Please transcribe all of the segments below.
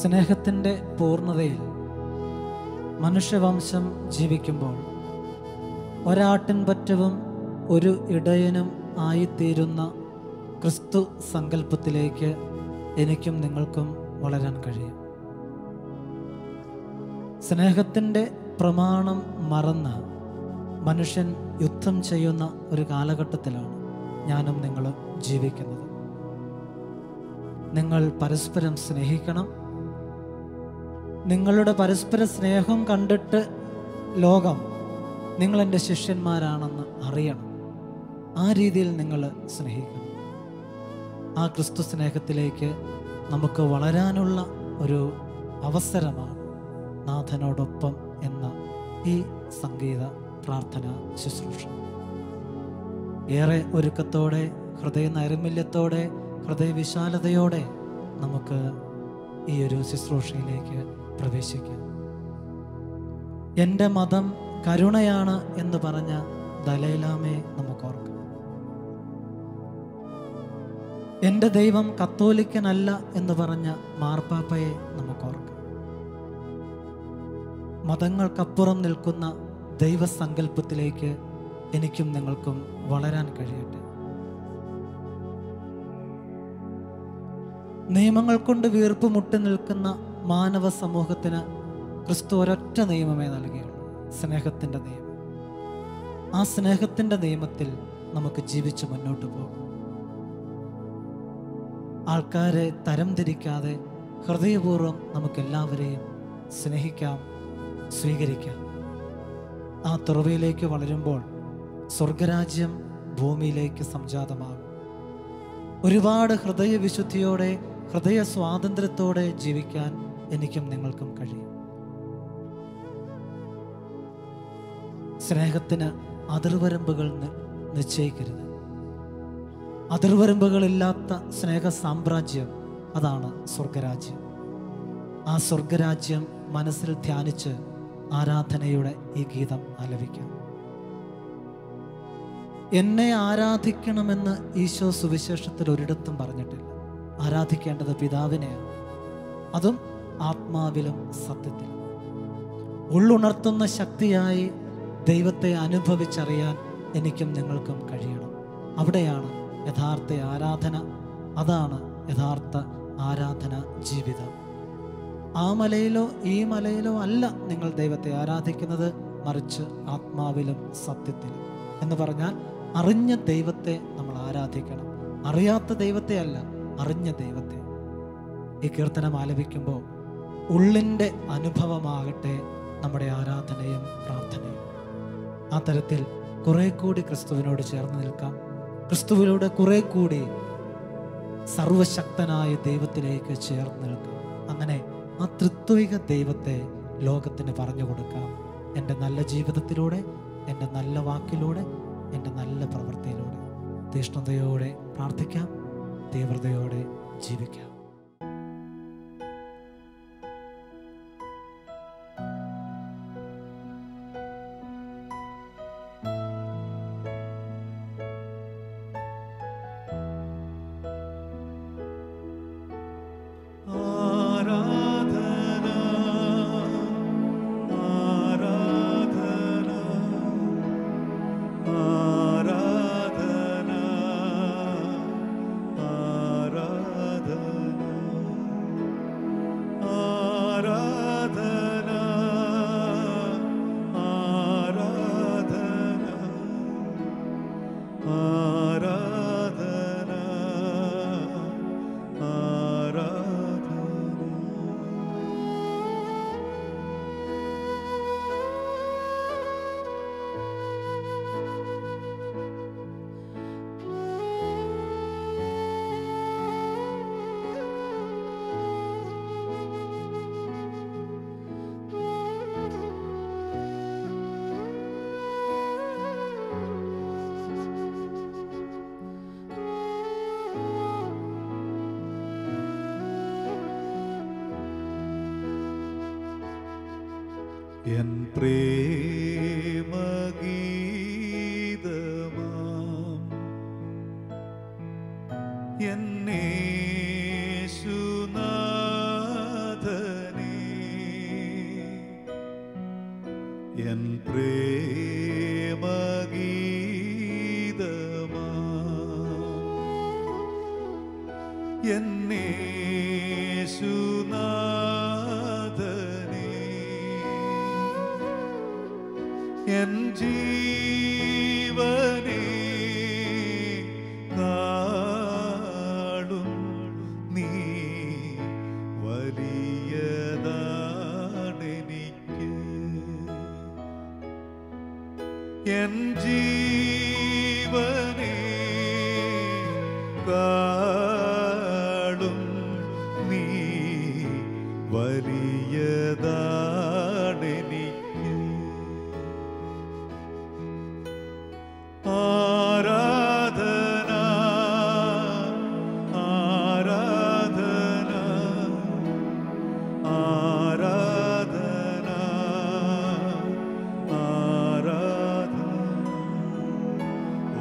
സ്നേഹത്തിൻ്റെ പൂർണ്ണതയിൽ മനുഷ്യവംശം ജീവിക്കുമ്പോൾ ഒരാട്ടിൻപറ്റവും ഒരു ഇടയനും ആയിത്തീരുന്ന ക്രിസ്തു സങ്കല്പത്തിലേക്ക് എനിക്കും നിങ്ങൾക്കും വളരാൻ കഴിയും. സ്നേഹത്തിൻ്റെ പ്രമാണം മറന്ന് മനുഷ്യൻ യുദ്ധം ചെയ്യുന്ന ഒരു കാലഘട്ടത്തിലാണ് ഞാനും നിങ്ങളും ജീവിക്കുന്നത്. നിങ്ങൾ പരസ്പരം സ്നേഹിക്കണം. നിങ്ങളുടെ പരസ്പര സ്നേഹം കണ്ടിട്ട് ലോകം നിങ്ങളെൻ്റെ ശിഷ്യന്മാരാണെന്ന് അറിയണം. ആ രീതിയിൽ നിങ്ങൾ സ്നേഹിക്കണം. ആ ക്രിസ്തു സ്നേഹത്തിലേക്ക് നമുക്ക് വളരാനുള്ള ഒരു അവസരമാണ് നാഥനോടൊപ്പം എന്ന ഈ സംഗീത പ്രാർത്ഥന ശുശ്രൂഷ. ഏറെ ഒരുക്കത്തോടെ, ഹൃദയ നൈർമല്യത്തോടെ, ഹൃദയവിശാലതയോടെ നമുക്ക് ഈ ഒരു ശുശ്രൂഷയിലേക്ക് പ്രവേശിക്കാം. എൻ്റെ മതം കരുണയാണ് എന്ന് പറഞ്ഞ ദലൈലാമയെ നമുക്ക് ഓർക്കാം. എൻ്റെ ദൈവം കത്തോലിക്കനല്ല എന്ന് പറഞ്ഞ മാർപ്പാപ്പയെ നമുക്ക് ഓർക്കാം. മതങ്ങൾക്കപ്പുറം നിൽക്കുന്ന ദൈവസങ്കല്പത്തിലേക്ക് എനിക്കും നിങ്ങൾക്കും വളരാൻ കഴിയട്ടെ. നിയമങ്ങൾ കൊണ്ട് വീർപ്പ് മുട്ടി നിൽക്കുന്ന മാനവ സമൂഹത്തിന് ക്രിസ്തു ഒരൊറ്റ നിയമമേ നൽകിയുള്ളൂ, സ്നേഹത്തിൻ്റെ നിയമം. ആ സ്നേഹത്തിൻ്റെ നിയമത്തിൽ നമുക്ക് ജീവിച്ച് മുന്നോട്ട് പോകും. ആൾക്കാരെ തരംതിരിക്കാതെ ഹൃദയപൂർവ്വം നമുക്കെല്ലാവരെയും സ്നേഹിക്കാം, സ്വീകരിക്കാം. ആ തുറവിയിലേക്ക് വളരുമ്പോൾ സ്വർഗരാജ്യം ഭൂമിയിലേക്ക് സംജാതമാകും. ഒരുപാട് ഹൃദയവിശുദ്ധിയോടെ, ഹൃദയ സ്വാതന്ത്ര്യത്തോടെ ജീവിക്കാൻ എനിക്കും നിങ്ങൾക്കും കഴിയും. സ്നേഹത്തിന് അതിർവരമ്പുകൾ നിശ്ചയിക്കരുത്. അതിർവരമ്പുകളില്ലാത്ത സ്നേഹ സാമ്രാജ്യം, അതാണ് സ്വർഗരാജ്യം. ആ സ്വർഗരാജ്യം മനസ്സിൽ ധ്യാനിച്ച് ആരാധനയുടെ ഈ ഗീതം ആലപിക്കാം. എന്നെ ആരാധിക്കണമെന്ന് ഈശോ സുവിശേഷത്തിൽ ഒരിടത്തും പറഞ്ഞിട്ടില്ല. ആരാധിക്കേണ്ടത് പിതാവിനെയാണ്, അതും ആത്മാവിലും സത്യത്തിലും. ഉള്ളുണർത്തുന്ന ശക്തിയായി ദൈവത്തെ അനുഭവിച്ചറിയാൻ എനിക്കും നിങ്ങൾക്കും കഴിയണം. അവിടെയാണ് യഥാർത്ഥ ആരാധന, അതാണ് യഥാർത്ഥ ആരാധന ജീവിതം. ആ മലയിലോ ഈ മലയിലോ അല്ല നിങ്ങൾ ദൈവത്തെ ആരാധിക്കുന്നത്, മറിച്ച് ആത്മാവിലും സത്യത്തിലും. എന്ന് പറഞ്ഞാൽ അറിഞ്ഞ ദൈവത്തെ നമ്മൾ ആരാധിക്കണം. അറിയാത്ത ദൈവത്തെ അല്ല, അറിഞ്ഞ ദൈവത്തെ. ഈ കീർത്തനം ആലപിക്കുമ്പോൾ ഉള്ളിൻ്റെ അനുഭവമാകട്ടെ നമ്മുടെ ആരാധനയും പ്രാർത്ഥനയും. ആ തരത്തിൽ കുറെ കൂടി ക്രിസ്തുവിനോട് ചേർന്ന് നിൽക്കാം. ക്രിസ്തുവിലൂടെ കുറെ കൂടി സർവശക്തനായ ദൈവത്തിലേക്ക് ചേർന്ന് നിൽക്കാം. അങ്ങനെ ആ ത്രിത്വിക ദൈവത്തെ ലോകത്തിന് പറഞ്ഞു കൊടുക്കാം. എൻ്റെ നല്ല ജീവിതത്തിലൂടെ, എൻ്റെ നല്ല വാക്കിലൂടെ, എൻ്റെ നല്ല പ്രവൃത്തിയിലൂടെ. തീഷ്ണതയോടെ പ്രാർത്ഥിക്കാം, തീവ്രതയോടെ ജീവിക്കാം. എൻ പ്രേമഗീതമാം എന്നേശുനാഥൻ എൻ പ്രേമഗീതമാ എന്നേശുനാഥനേ എൻ ജീവനേ കാളും നീ വലിയതാണെനിക്ക് എൻ ജീവനേ കാളും നീ വലിയതാണെനിക്ക് ആരാധന ആരാധന ആരാധന ആരാധന ഓ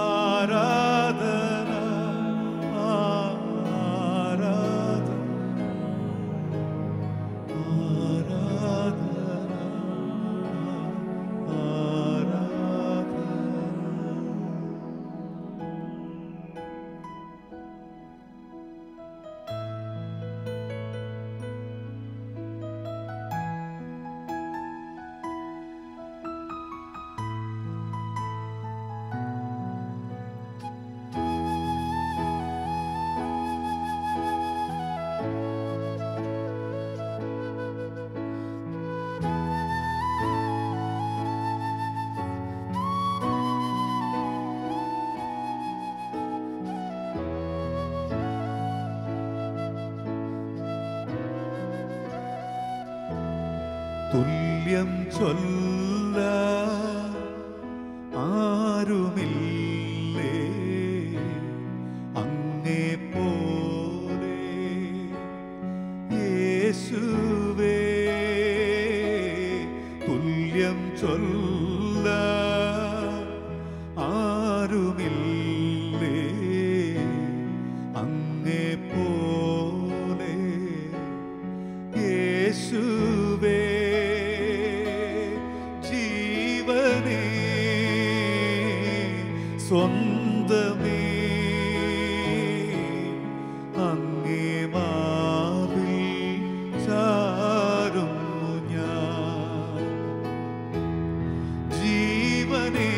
ആരാധന ആരാധന തുല്യം ചൊല്ല ആരുമില്ലേ അങ്ങേ പോലെ യേശുവേ തുല്യം ചൊല്ല ആരുമില്ലേ അങ്ങേ പോലെ യേശുവേ ജീവനേ സ്വന്തമേ അങ്ങേ മാറിൽ ചാരുന്നു ഞാൻ ജീവനേ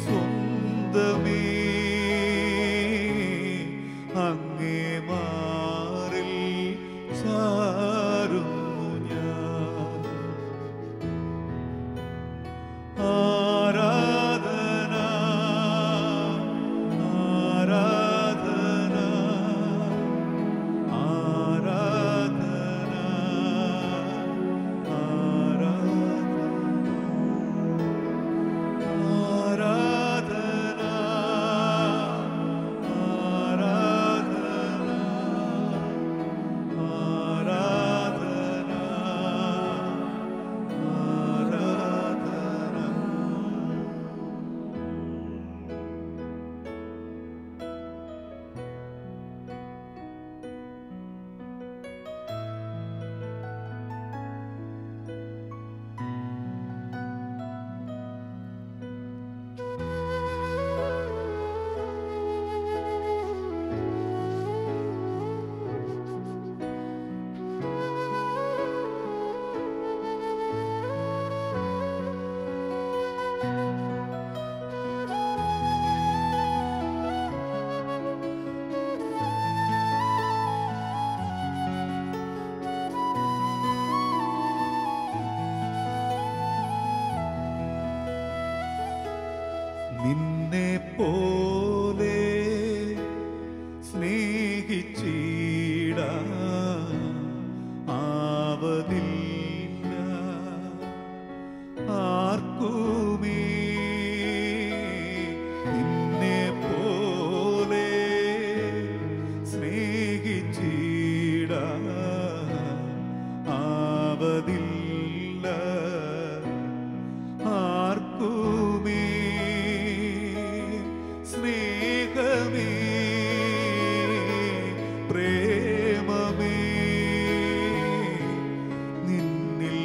സ്വന്തമേ അങ്ങേ മാറിൽ ചാരുന്നു ഞാൻ ആരാധന ആരാധന ആരാധന ആരാധന നിന്നെ പോലെ സ്നേഹിച്ചിടാൻ ആവതില്ല ആർക്കുമേ നിന്നെ പോലെ സ്നേഹിച്ചിടാൻ ആവതില്ല ആർക്കുമേ സ്നേഹമേ പ്രേമമേ നിന്നിൽ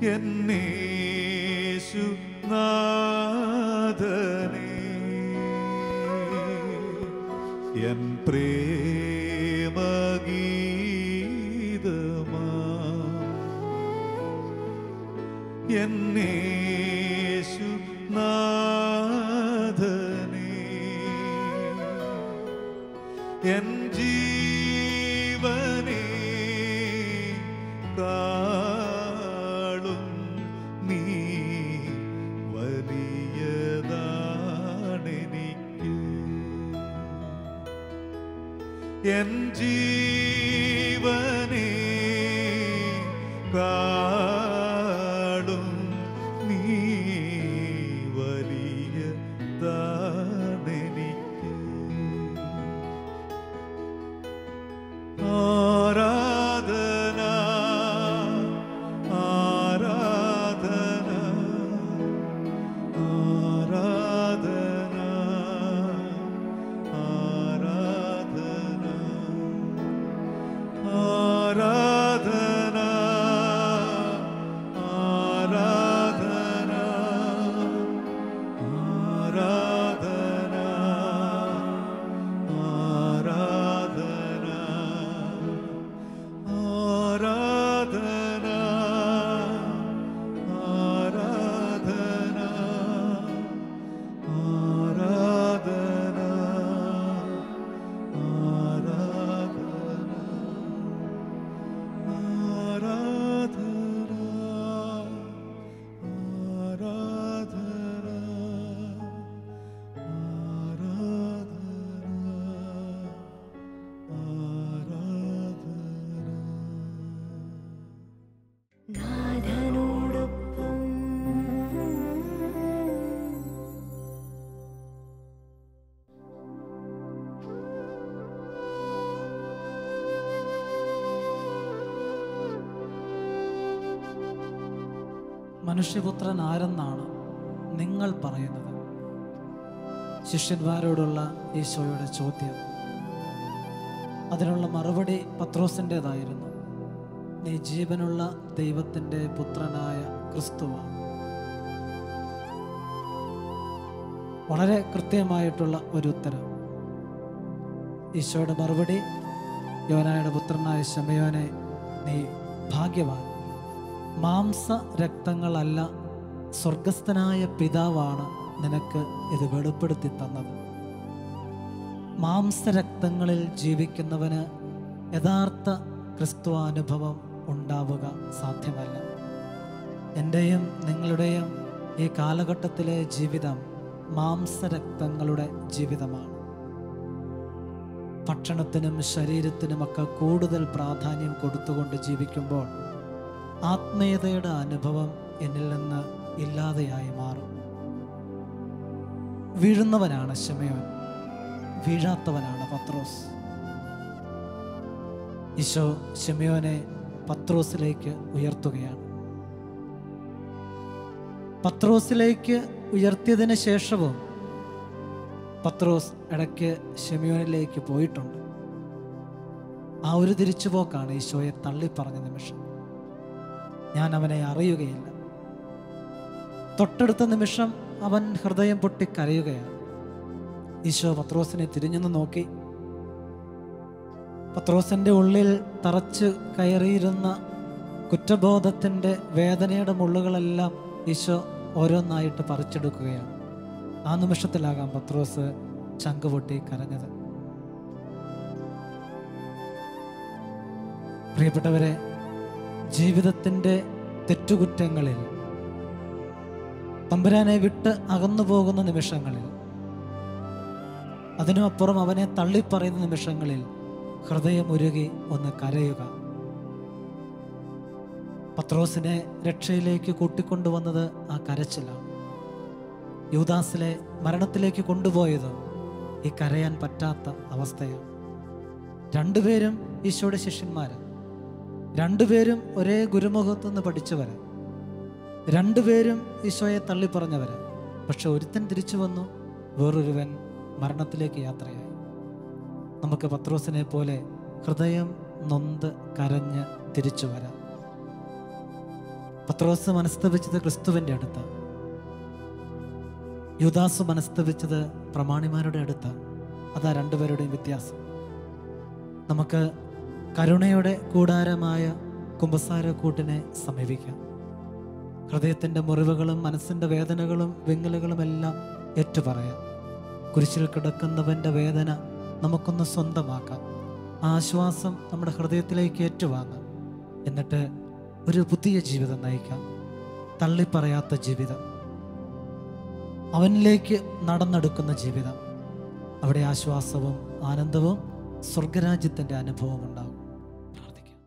എന്നേശുനാഥനേ, എൻ പ്രേമഗീതമാ, എന്നേശുനാഥനേ, എൻ ജീവനേ കാളും നീ വലിയതാണെനിക്ക്. എൻ ജീവനേ കാളും നീ വലിയതാണെനിക്ക്. ആരാധന ആരാധന ആരാധന ആരാധന ആരാധന ആരാധന ആരാധന ആരാധന ആരാധന ആരാധന ആരാധന നാഥനോടൊപ്പം മനുഷ്യപുത്രൻ ആരെന്നാണ് നിങ്ങൾ പറയുന്നത്? ശിഷ്യന്മാരോടുള്ള ഈശോയുടെ ചോദ്യം. അതിനുള്ള മറുപടി പത്രോസിൻ്റെതായിരുന്നു. നീ ജീവനുള്ള ദൈവത്തിൻ്റെ പുത്രനായ ക്രിസ്തുവാണ്. വളരെ കൃത്യമായിട്ടുള്ള ഒരു ഉത്തരം. ഈശോയുടെ മറുപടി, യോനായുടെ പുത്രനായ ശമയോനെ, നീ ഭാഗ്യവാൻ. മാംസ രക്തങ്ങളല്ല, സ്വർഗസ്ഥനായ പിതാവാണ് നിനക്ക് ഇത് വെളിപ്പെടുത്തി തന്നത്. മാംസരക്തങ്ങളിൽ ജീവിക്കുന്നവന് യഥാർത്ഥ ക്രിസ്തുവാനുഭവം ഉണ്ടാവുക സാധ്യമല്ല. എൻ്റെയും നിങ്ങളുടെയും ഈ കാലഘട്ടത്തിലെ ജീവിതം മാംസരക്തങ്ങളുടെ ജീവിതമാണ്. ഭക്ഷണത്തിനും ശരീരത്തിനുമൊക്കെ കൂടുതൽ പ്രാധാന്യം കൊടുത്തുകൊണ്ട് ജീവിക്കുമ്പോൾ ആത്മീയതയുടെ അനുഭവം എന്നിൽ നിന്ന് ഇല്ലാതെയായി മാറും. വീഴുന്നവനാണ് ശമയോൻ, വീഴാത്തവനാണ് പത്രോസ്. ഈശോ ശമയോനെ പത്രോസിലേക്ക് ഉയർത്തുകയാണ്. പത്രോസിലേക്ക് ഉയർത്തിയതിന് ശേഷവും പത്രോസ് ഇടയ്ക്ക് ശമയോനിലേക്ക് പോയിട്ടുണ്ട്. ആ ഒരു തിരിച്ചുപോക്കാണ് ഈശോയെ തള്ളിപ്പറഞ്ഞ നിമിഷം. ഞാൻ അവനെ അറിയുകയില്ല. തൊട്ടടുത്ത നിമിഷം അവൻ ഹൃദയം പൊട്ടി കരയുകയാണ്. ഈശോ പത്രോസിനെ തിരിഞ്ഞു നോക്കി. പത്രോസിൻ്റെ ഉള്ളിൽ തറച്ച് കയറിയിരുന്ന കുറ്റബോധത്തിൻ്റെ വേദനയുടെ മുള്ളുകളെല്ലാം ഈശോ ഓരോന്നായിട്ട് പറിച്ചെടുക്കുകയാണ്. ആ നിമിഷത്തിലാകാം പത്രോസ് ചങ്കുപൊട്ടി കരഞ്ഞത്. പ്രിയപ്പെട്ടവരെ, ജീവിതത്തിൻ്റെ തെറ്റുകുറ്റങ്ങളിൽ, തമ്പുരാനെ വിട്ട് അകന്നു പോകുന്ന നിമിഷങ്ങളിൽ, അതിനുമപ്പുറം അവനെ തള്ളിപ്പറയുന്ന നിമിഷങ്ങളിൽ ഹൃദയമുരുകി ഒന്ന് കരയുക. പത്രോസിനെ രക്ഷയിലേക്ക് കൂട്ടിക്കൊണ്ടുവന്നത് ആ കരച്ചിലാണ്. യൂദാസിലെ മരണത്തിലേക്ക് കൊണ്ടുപോയത് ഈ കരയാൻ പറ്റാത്ത അവസ്ഥയാണ്. രണ്ടുപേരും ഈശോയുടെ ശിഷ്യന്മാര്, രണ്ടുപേരും ഒരേ ഗുരുമുഖത്തു നിന്ന് പഠിച്ചവര്, രണ്ടുപേരും ഈശോയെ തള്ളിപ്പറഞ്ഞവര്. പക്ഷെ ഒരുത്തൻ തിരിച്ചു വന്നു, വേറൊരുവൻ മരണത്തിലേക്ക് യാത്രയായി. നമുക്ക് പത്രോസിനെ പോലെ ഹൃദയം നൊന്ത് കരഞ്ഞ് തിരിച്ചു വരാം. പത്രോസ് മനസ്തപിച്ചത് ക്രിസ്തുവിൻ്റെ അടുത്ത്, യൂദാസ് മനസ്തപിച്ചത് പ്രമാണിമാരുടെ അടുത്ത്. അതാ രണ്ടുപേരുടെയും വ്യത്യാസം. നമുക്ക് കരുണയുടെ കൂടാരമായ കുമ്പസാരക്കൂട്ടിനെ സമീപിക്കാം. ഹൃദയത്തിൻ്റെ മുറിവുകളും മനസ്സിൻ്റെ വേദനകളും വിങ്ങലുകളും എല്ലാം ഏറ്റുപറയാം. കുരിശിൽ കിടക്കുന്നവൻ്റെ വേദന നമുക്കൊന്ന് സ്വന്തമാക്കാം. ആശ്വാസം നമ്മുടെ ഹൃദയത്തിലേക്ക് ഏറ്റുവാങ്ങാം. എന്നിട്ട് ഒരു പുതിയ ജീവിതം നയിക്കാം. തള്ളിപ്പറയാത്ത ജീവിതം, അവനിലേക്ക് നടന്നെടുക്കുന്ന ജീവിതം. അവിടെ ആശ്വാസവും ആനന്ദവും സ്വർഗരാജ്യത്തിൻ്റെ അനുഭവം ഉണ്ടാകും. പ്രാർത്ഥിക്കാം.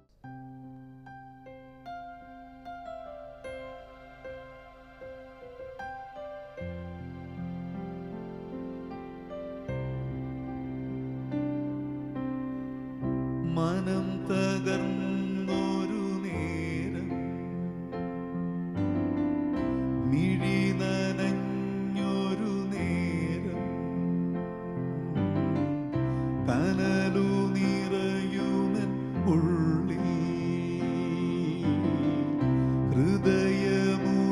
മനം തകർന്നൊരു നേരം, മിഴി നനഞ്ഞൊരു നേരം, കനലു നിറയുമെൻ ഉള്ളിൽ, ഹൃദയമുരുകും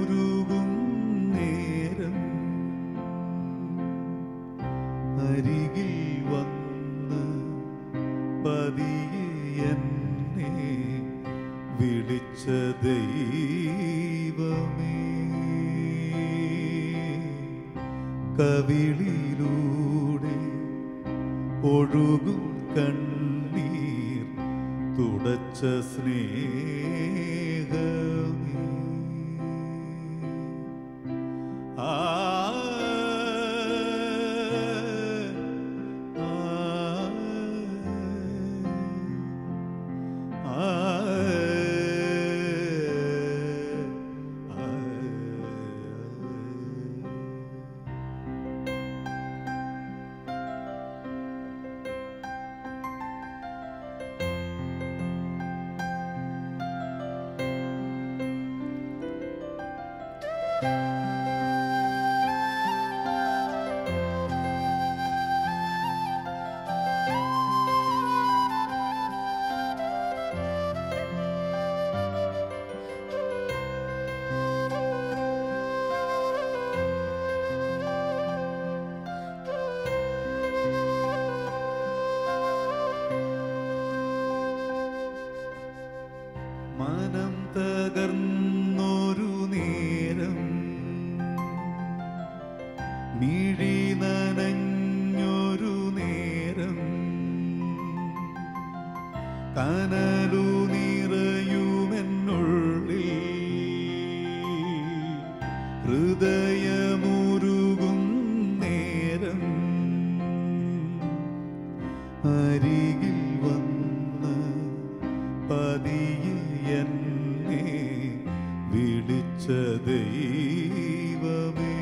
നേരം, അരികിൽ വന്ന് പതിയെ എന്നെ വിളിച്ച ദൈവമേ, കവിളിലൂടെ ഒഴുകും കണ്ണീർ തുടച്ച സ്നേഹമേ, ആ മനം തകർന്നൊരു നേരം, മിഴി നനഞ്ഞൊരു നേരം, കനലു നിറയുമെന്നുള്ളിൽ, ഹൃദയമുരുകും നേരം, അരികിൽ വന്ന് പതിയെ എന്നെ വിളിച്ച ദൈവമേ,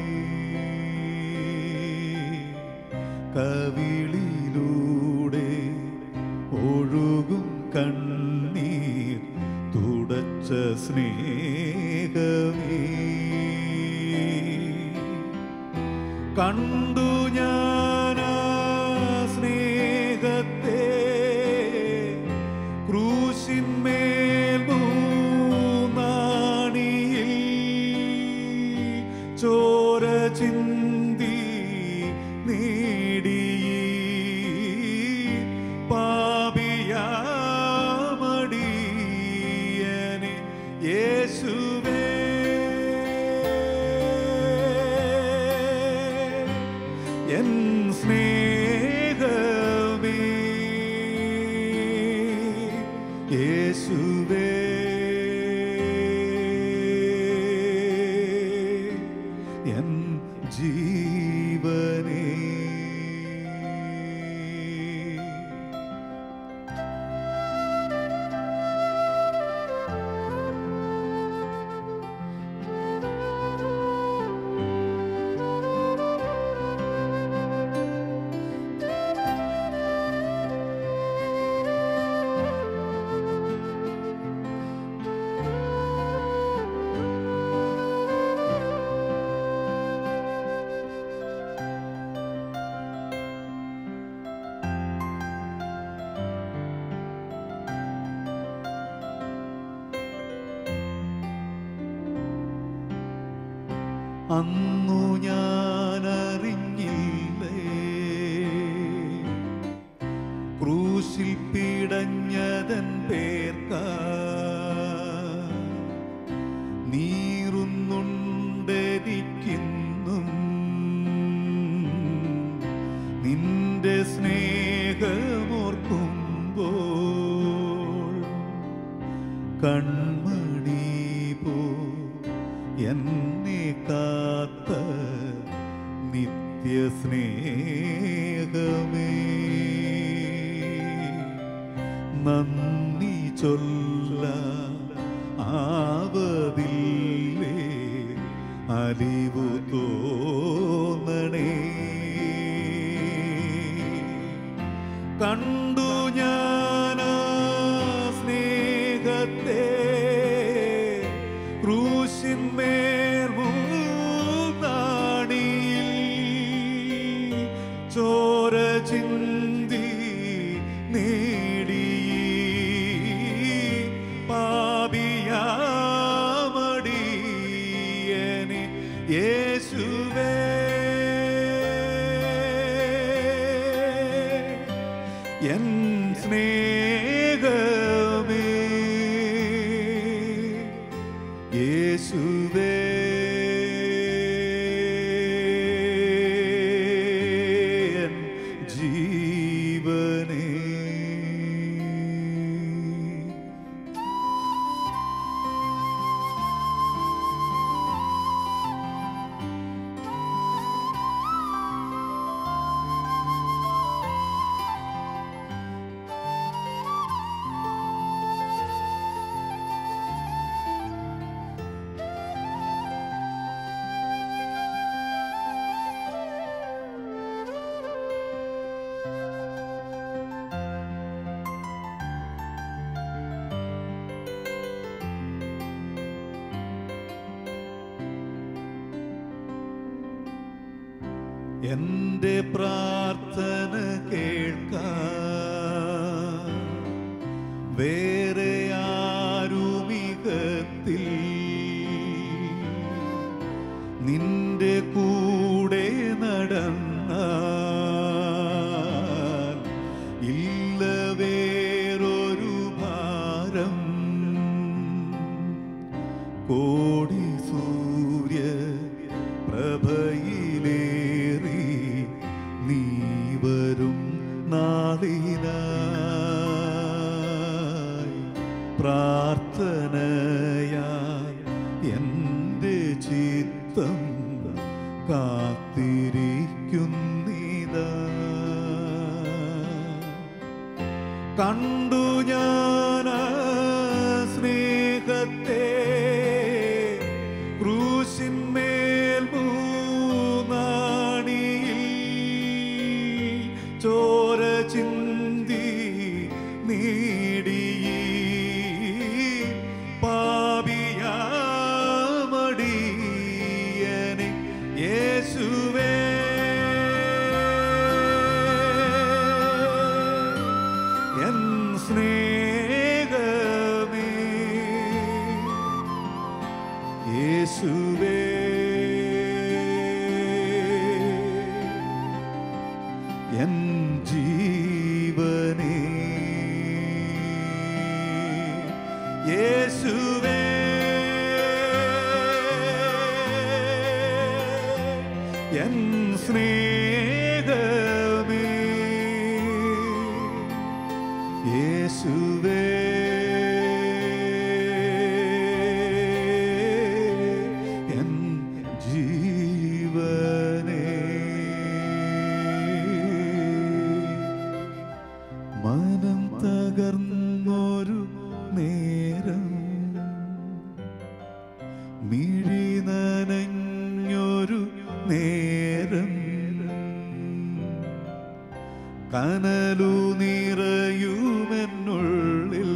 കവിളിലൂടെ ഒഴുകും കണ്ണീർ തുടച്ച സ്നേഹമേ, കണ്ടു ഞാനാ സ്നേഹത്തെ ക്രൂശിന്മേൽ മൂന്നാണിയിൽ ചോര ചിന്തി നേടി പാപിയാമടിയനെ യേശുവേ, എൻ സ്നേഹമേ, യേശുവേ, എൻ ജീവനേ. അന്നു ഞാൻ അറിഞ്ഞില്ലേ ക്രൂശിൽ പിടഞ്ഞതൻ പേർക്കാ നീറുന്നുണ്ടെനിക്കിന്നും നിന്റെ സ്നേഹമോർക്കുമ്പോൾ കൺമണി പോ എന്നെ കാത്ത നിത്യസ്നേഹമേ നന്ദി ചൊല്ല ആവതില്ലേ അലിവു തോന്നണേ കണ്ടു ഞാൻ സ്നേഹത്തെ ക്രൂശിന്മേൽ മൂന്നാണിയിൽ ചോര ചിന്തി നേടി പാപിയാമടിയനെ യേശുവേ എൻ സ്നേഹമേ യേശുവേ എൻ ജീവനേ എന്റെ പ്രാർത്ഥന കേൾക്കാൻ വേറെ ആരുമികത്തിൽ നിന്റെ കൂടെ നടന്നാൽ ഇല്ല വേറൊരു ഭാരം കോടി സൂര്യ പ്രഭയിലേറി നീ വരും നാളിനായി പ്രാർത്ഥനയാൽ എൻ്റെ ചിത്തം കാത്തിരിക്കുന്നിതാ കണ്ടു ഞാൻ സ്നേഹത്തെ ക്രൂശിന്മേൽ മൂന്നാണിയിൽ ചോര ചിന്തി നേടി പാപിയാമടിയനെ യേശുവേ എൻ സ്നേഹമേ യേശുവേ എൻ ജീവനേ യേശുവേ എൻ സ്നേഹമേ യേശുവേ എൻ ജീവനേ മനം തകർന്നൊരു നേരം മിഴി നനഞ്ഞൊരു നേരം കനലു നിറയുമെന്നുള്ളിൽ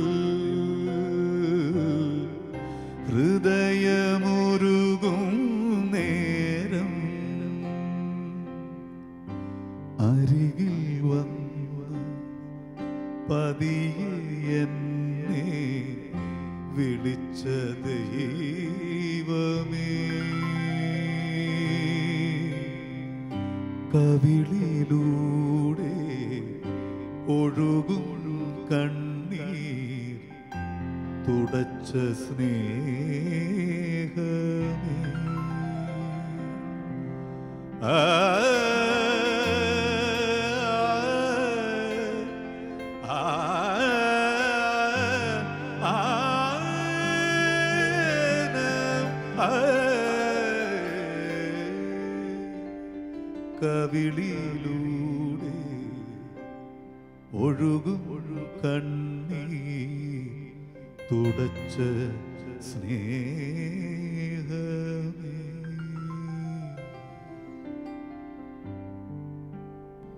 ഹൃദയമുരുകും നേരം അരികിൽ വന്ന് പതിയെ എന്നെ വിളിച്ച ദൈവമേ കവിളിലൂടെ ഒഴുകും കണ്ണീർ തുടച്ച സ്നേഹമേ, ആ കവിളിലൂടെ ഒഴുകും കണ്ണീർ തുടച്ച സ്നേഹമേ.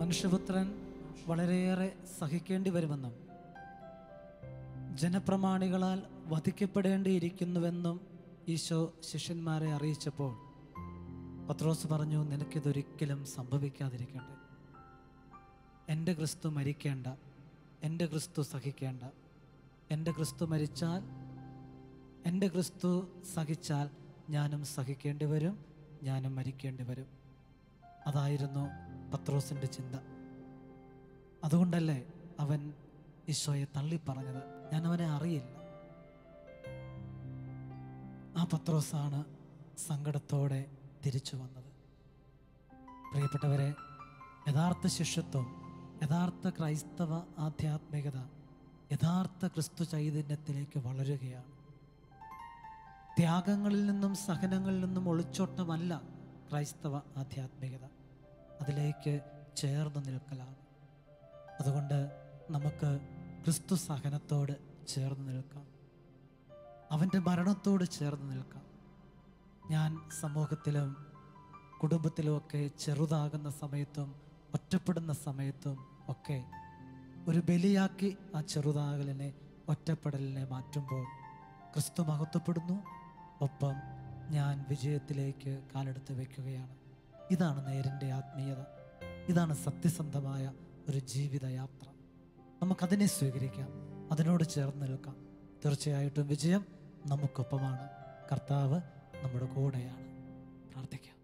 മനുഷ്യപുത്രൻ വളരെയേറെ സഹിക്കേണ്ടി വരുമെന്നും ജനപ്രമാണികളാൽ വധിക്കപ്പെടേണ്ടിയിരിക്കുന്നുവെന്നും ഈശോ ശിഷ്യന്മാരെ അറിയിച്ചപ്പോൾ പത്രോസ് പറഞ്ഞു, നിനക്കിതൊരിക്കലും സംഭവിക്കാതിരിക്കട്ടെ. എൻ്റെ ക്രിസ്തു മരിക്കേണ്ട, എൻ്റെ ക്രിസ്തു സഹിക്കേണ്ട. എൻ്റെ ക്രിസ്തു മരിച്ചാൽ, എൻ്റെ ക്രിസ്തു സഹിച്ചാൽ ഞാനും സഹിക്കേണ്ടി വരും, ഞാനും മരിക്കേണ്ടി വരും. അതായിരുന്നു പത്രോസിൻ്റെ ചിന്ത. അതുകൊണ്ടല്ലേ അവൻ ഈശോയെ തള്ളിപ്പറഞ്ഞത്. ഞാൻ അവനെ അറിയില്ല. ആ പത്രോസാണ് സങ്കടത്തോടെ തിരിച്ചു വന്നത്. പ്രിയപ്പെട്ടവരെ, യഥാർത്ഥ ശിഷ്യത്വം, യഥാർത്ഥ ക്രൈസ്തവ ആധ്യാത്മികത യഥാർത്ഥ ക്രിസ്തു ചൈതന്യത്തിലേക്ക് വളരുകയാണ്. ത്യാഗങ്ങളിൽ നിന്നും സഹനങ്ങളിൽ നിന്നും ഒളിച്ചോട്ടമല്ല ക്രൈസ്തവ ആധ്യാത്മികത, അതിലേക്ക് ചേർന്ന് നിൽക്കലാണ്. അതുകൊണ്ട് നമുക്ക് ക്രിസ്തു സഹനത്തോട് ചേർന്ന് നിൽക്കാം, അവൻ്റെ മരണത്തോട് ചേർന്ന് നിൽക്കാം. ഞാൻ സമൂഹത്തിലും കുടുംബത്തിലുമൊക്കെ ചെറുതാകുന്ന സമയത്തും ഒറ്റപ്പെടുന്ന സമയത്തും ഒക്കെ ഒരു ബലിയാക്കി ആ ചെറുതാകലിനെ, ഒറ്റപ്പെടലിനെ മാറ്റുമ്പോൾ ക്രിസ്തു മഹത്വപ്പെടുന്നു, ഒപ്പം ഞാൻ വിജയത്തിലേക്ക് കാലെടുത്ത് വയ്ക്കുകയാണ്. ഇതാണ് നേരിൻ്റെ ആത്മീയത, ഇതാണ് സത്യസന്ധമായ ഒരു ജീവിതയാത്ര. നമുക്കതിനെ സ്വീകരിക്കാം, അതിനോട് ചേർന്ന് നിൽക്കാം. തീർച്ചയായിട്ടും വിജയം നമുക്കൊപ്പമാണ്. കർത്താവ് നമ്മുടെ കൂടെയാണ്. പ്രാർത്ഥിക്കാം.